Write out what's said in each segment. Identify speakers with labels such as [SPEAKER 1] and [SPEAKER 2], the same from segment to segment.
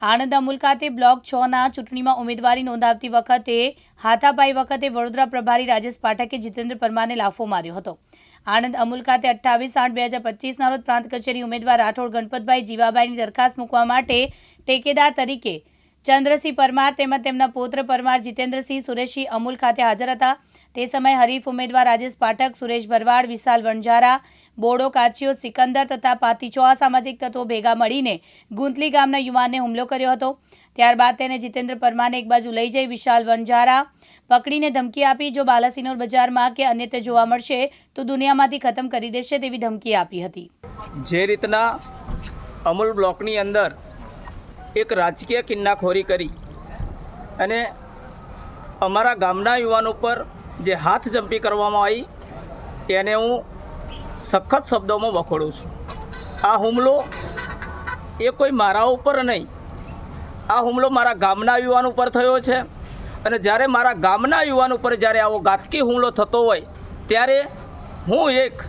[SPEAKER 1] આણંદ અમૂલ ખાતે બ્લોક 6ના ચૂંટણીમાં ઉમેદવારી નોંધાવતી વખતે હાથાપાઈ વખતે વડોદરા પ્રભારી રાજેશ પાઠકે જીતેન્દ્ર પરમારને લાફો માર્યો હતો। આણંદ અમૂલ ખાતે 28/8/2025ના રોજ પ્રાંત કચેરી ઉમેદવાર રાઠોડ ગણપતભાઈ જીવાભાઈની દરખાસ્ત મૂકવા માટે ટેકેદાર તરીકે ચંદ્રસિંહ પરમાર તેમજ તેમના પૌત્ર પરમાર જીતેન્દ્રસિંહ સુરેશસિંહ અમૂલ ખાતે હાજર હતા। તે સમયે હરીફ ઉમેદવાર રાજેશ પાઠક, સુરેશ ભરવાડ, વિશાલ વણઝારા, બોડો કાચિયો, સિકંદર તથા પાતીચોઆ સામાજિક તત્વો ભેગા મળીને ગુંતલી ગામના યુવાનને હુમલો કર્યો હતો। ત્યારબાદ તેને જીતેન્દ્ર પરમારને એક બાજુ લઈ જઈ વિશાલ વણઝારા પકડીને ધમકી આપી જો બાલાસિનોર બજારમાં કે અન્યત્ર જોવા મળશે તો દુનિયામાંથી ખતમ કરી દેશે તેવી ધમકી આપી હતી।
[SPEAKER 2] જે રીતના અમૂલ બ્લોકની અંદર એક રાજકીય કિન્નાખોરી કરી અને અમારા ગામના યુવાનો પર જે હાથ જંપી કરવામાં આવી એને હું સખત શબ્દોમાં વખોડું છું। આ હુમલો એ કોઈ મારા ઉપર નહીં, આ હુમલો મારા ગામના યુવાન ઉપર થયો છે અને જ્યારે મારા ગામના યુવાન ઉપર જ્યારે આવો ઘાતકી હુમલો થતો હોય ત્યારે હું એક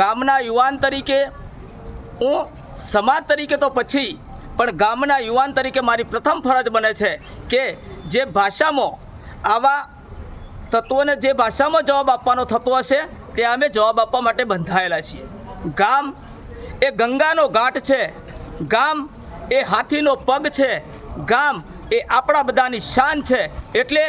[SPEAKER 2] ગામના યુવાન તરીકે, હું સમાજ તરીકે તો પછી પણ ગામના યુવાન તરીકે મારી પ્રથમ ફરજ બને છે કે જે ભાષામાં આવા તત્વોને જે ભાષામાં જવાબ આપવાનો થતો હશે તે અમે જવાબ આપવા માટે બંધાયેલા છીએ। ગામ એ ગંગાનો ઘાટ છે, ગામ એ હાથીનો પગ છે, ગામ એ આપણા બધાની શાન છે। એટલે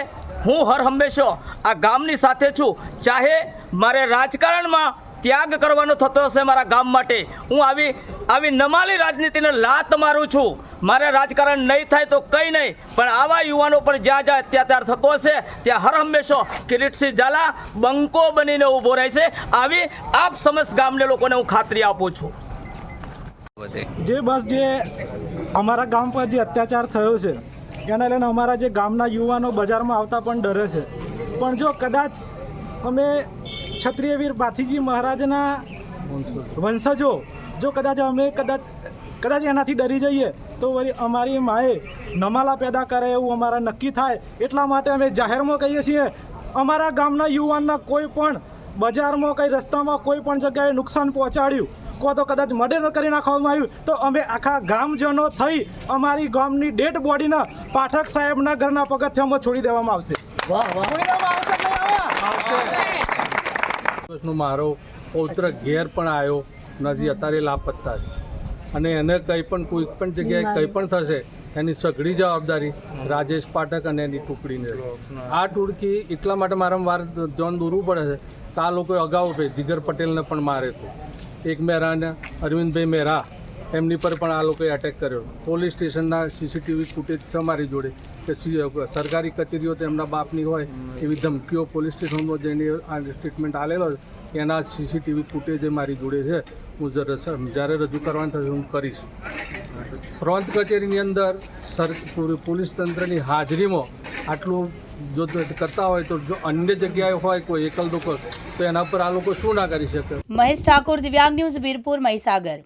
[SPEAKER 2] હું હર હંમેશા આ ગામની સાથે છું। ચાહે મારે રાજકારણમાં ત્યાગ કરવાનો થતો હશે મારા ગામ માટે, હું આવી નમાલી રાજનીતિને લાત મારું છું। મારે રાજકારણ નહીં થાય તો કંઈ નહીં, પણ આવા યુવાનો પર જ્યાં જ્યાં અત્યાચાર થતો હશે ત્યાં હર હંમેશા કિરીટસિંહ ઝાલા બંકો બનીને ઊભો રહેશે। આવી આપ સમસ્ત ગામને લોકોને હું ખાતરી આપું છું।
[SPEAKER 3] જે અમારા ગામ પર જે અત્યાચાર થયો છે એના લઈને અમારા જે ગામના યુવાનો બજારમાં આવતા પણ ડરે છે। પણ જો કદાચ અમે ક્ષત્રિય વીર ભાથીજી મહારાજના વંશજો જો કદાચ એનાથી ડરી જઈએ તો વળી અમારી માએ નમાલા પેદા કરે એવું અમારા નક્કી થાય। એટલા માટે અમે જાહેરમાં કહીએ છીએ અમારા ગામના યુવાનના કોઈ પણ બજારમાં કંઈ રસ્તામાં કોઈ પણ જગ્યાએ નુકસાન પહોંચાડ્યું કો તો કદાચ મર્ડર કરી નાખવામાં આવ્યું તો અમે આખા ગામજનો થઈ અમારી ગામની ડેડ બોડીના પાઠક સાહેબના ઘરના પગથિયામાં છોડી દેવામાં આવશે।
[SPEAKER 4] મારો પૌત્ર ઘેર પણ આવ્યો નથી, અત્યારે લાપતા છે અને એને કંઈ પણ કોઈ પણ જગ્યાએ કંઈ પણ થશે એની સઘળી જવાબદારી રાજેશ પાઠક અને એની ટુકડીને। આ ટુકડી એટલા માટે વારંવાર ધ્યાન દોરવું પડે છે કે આ લોકોએ અગાઉ જીગર પટેલને પણ મારે હતો, એક મહેરાને અરવિંદભાઈ મહેરા એમની પર પણ આ લોકોએ એટેક કર્યો। પોલીસ સ્ટેશનના સીસીટીવી ફૂટેજ છે મારી જોડે કે સરકારી કચેરીઓ તો એમના બાપની હોય એવી ધમકીઓ પોલીસ સ્ટેશનમાં જઈને આ સ્ટેટમેન્ટ આલેલો છે, એના સીસીટીવી ફૂટેજ મારી જોડે છે। હું જ્યારે રજૂ કરવાનું થશે હું કરીશ। પ્રાંત કચેરીની અંદર પોલીસ તંત્રની હાજરીમાં આટલું જો કરતા હોય તો જો અન્ય જગ્યાએ હોય કોઈ એકલ દોકલ તો એના પર આ લોકો શું ના કરી શકે।
[SPEAKER 1] મહેશ ઠાકોર, દિવ્યાંગ ન્યૂઝ, વીરપુર, મહીસાગર।